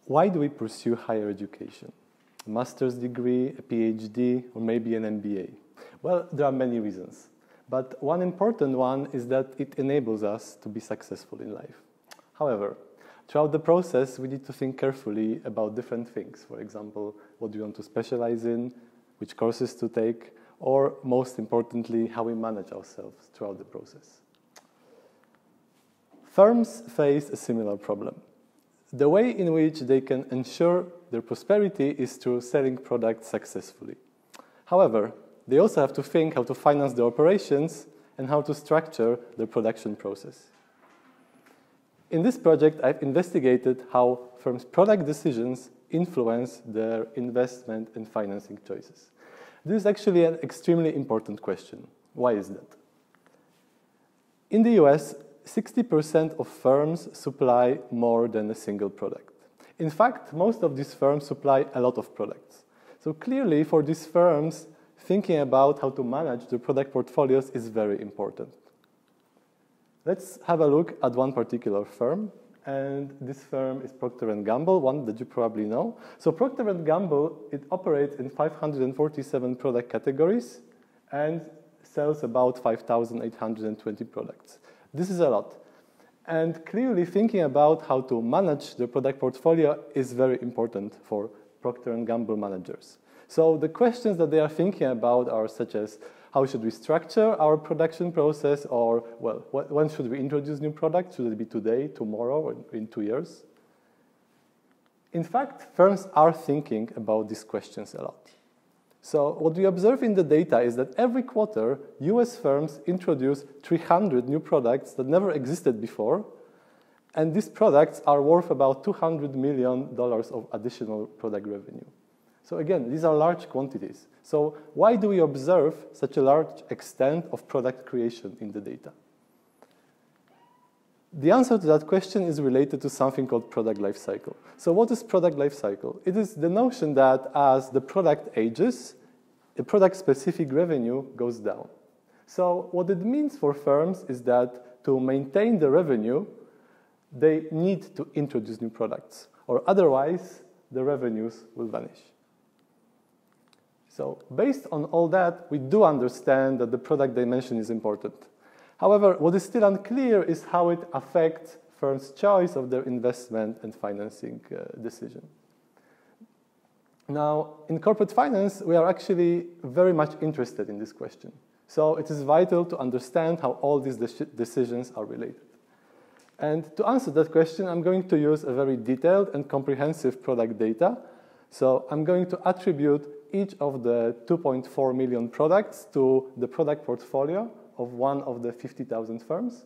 Why do we pursue higher education? A master's degree, a PhD, or maybe an MBA? Well, there are many reasons. But one important one is that it enables us to be successful in life. However, throughout the process, we need to think carefully about different things. For example, what do we want to specialize in, which courses to take, or most importantly, how we manage ourselves throughout the process. Firms face a similar problem. The way in which they can ensure their prosperity is through selling products successfully. However, they also have to think how to finance their operations and how to structure their production process. In this project, I've investigated how firms' product decisions influence their investment and financing choices. This is actually an extremely important question. Why is that? In the US, 60% of firms supply more than a single product. In fact, most of these firms supply a lot of products. So clearly, for these firms, thinking about how to manage their product portfolios is very important. Let's have a look at one particular firm, and this firm is Procter Gamble, one that you probably know. So Procter Gamble, it operates in 547 product categories and sells about 5,820 products. This is a lot. And clearly thinking about how to manage the product portfolio is very important for Procter & Gamble managers. So the questions that they are thinking about are such as, how should we structure our production process, or, well, when should we introduce new products? Should it be today, tomorrow, or in 2 years? In fact, firms are thinking about these questions a lot. So what we observe in the data is that every quarter, US firms introduce 300 new products that never existed before, and these products are worth about $200 million of additional product revenue. So again, these are large quantities. So why do we observe such a large extent of product creation in the data? The answer to that question is related to something called product lifecycle. So what is product lifecycle? It is the notion that as the product ages, the product-specific revenue goes down. So what it means for firms is that to maintain the revenue, they need to introduce new products, or otherwise the revenues will vanish. So based on all that, we do understand that the product dimension is important. However, what is still unclear is how it affects firms' choice of their investment and financing decision. Now, in corporate finance, we are actually very much interested in this question. So it is vital to understand how all these decisions are related. And to answer that question, I'm going to use a very detailed and comprehensive product data. So I'm going to attribute each of the 2.4 million products to the product portfolio of one of the 50,000 firms.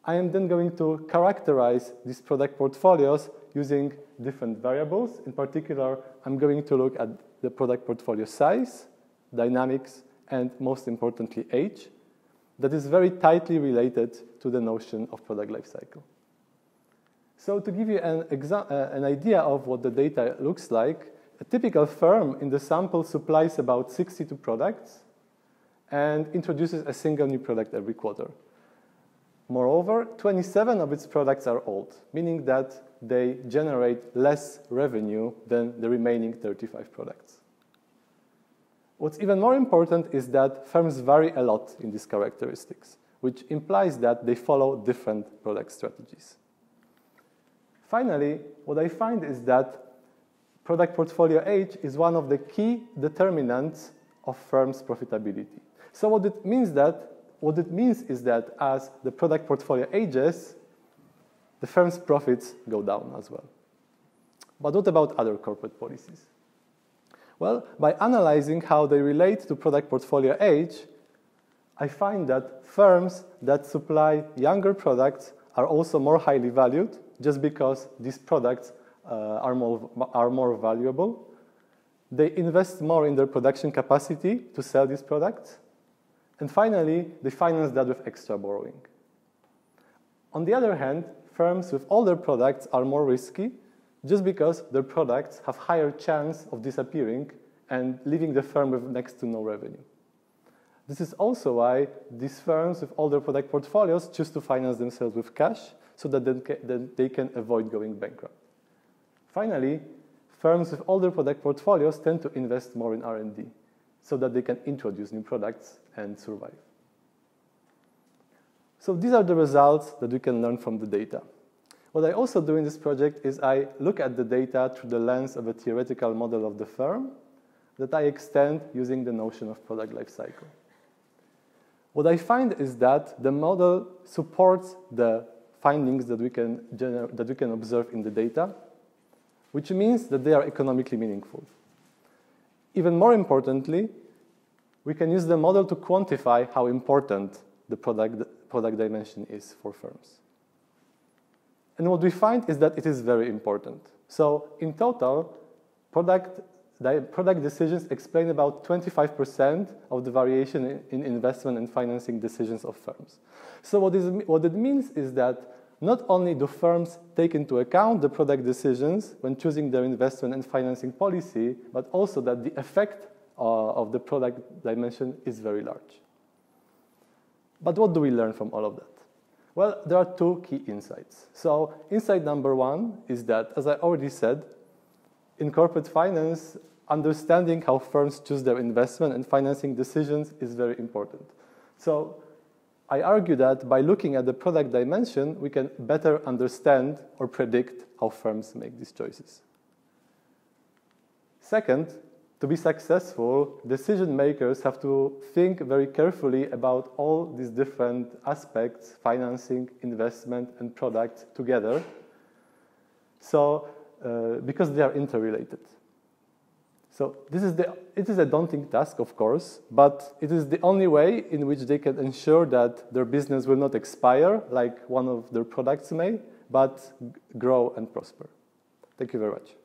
I am then going to characterize these product portfolios using different variables. In particular, I'm going to look at the product portfolio size, dynamics, and most importantly, age. That is very tightly related to the notion of product lifecycle. So to give you an idea of what the data looks like, a typical firm in the sample supplies about 62 products and introduces a single new product every quarter. Moreover, 27 of its products are old, meaning that they generate less revenue than the remaining 35 products. What's even more important is that firms vary a lot in these characteristics, which implies that they follow different product strategies. Finally, what I find is that product portfolio age is one of the key determinants of firms' profitability. So what it means is that as the product portfolio ages, the firm's profits go down as well. But what about other corporate policies? Well, by analyzing how they relate to product portfolio age, I find that firms that supply younger products are also more highly valued just because these products are more valuable. They invest more in their production capacity to sell these products. And finally, they finance that with extra borrowing. On the other hand, firms with older products are more risky just because their products have higher chance of disappearing and leaving the firm with next to no revenue. This is also why these firms with older product portfolios choose to finance themselves with cash so that they can avoid going bankrupt. Finally, firms with older product portfolios tend to invest more in R&D so that they can introduce new products and survive. So these are the results that we can learn from the data. What I also do in this project is I look at the data through the lens of a theoretical model of the firm that I extend using the notion of product lifecycle. What I find is that the model supports the findings that we can observe in the data, which means that they are economically meaningful. Even more importantly, we can use the model to quantify how important the product dimension is for firms. And what we find is that it is very important. So in total, product decisions explain about 25% of the variation in investment and financing decisions of firms. So what it means is that not only do firms take into account the product decisions when choosing their investment and financing policy, but also that the effect of the product dimension is very large. But what do we learn from all of that? Well, there are two key insights. So insight number one is that, as I already said, in corporate finance, understanding how firms choose their investment and financing decisions is very important. So I argue that by looking at the product dimension, we can better understand or predict how firms make these choices. Second, to be successful, decision makers have to think very carefully about all these different aspects, financing, investment, and product together, so because they are interrelated. So it is a daunting task, of course, but it is the only way in which they can ensure that their business will not expire, like one of their products may, but grow and prosper. Thank you very much.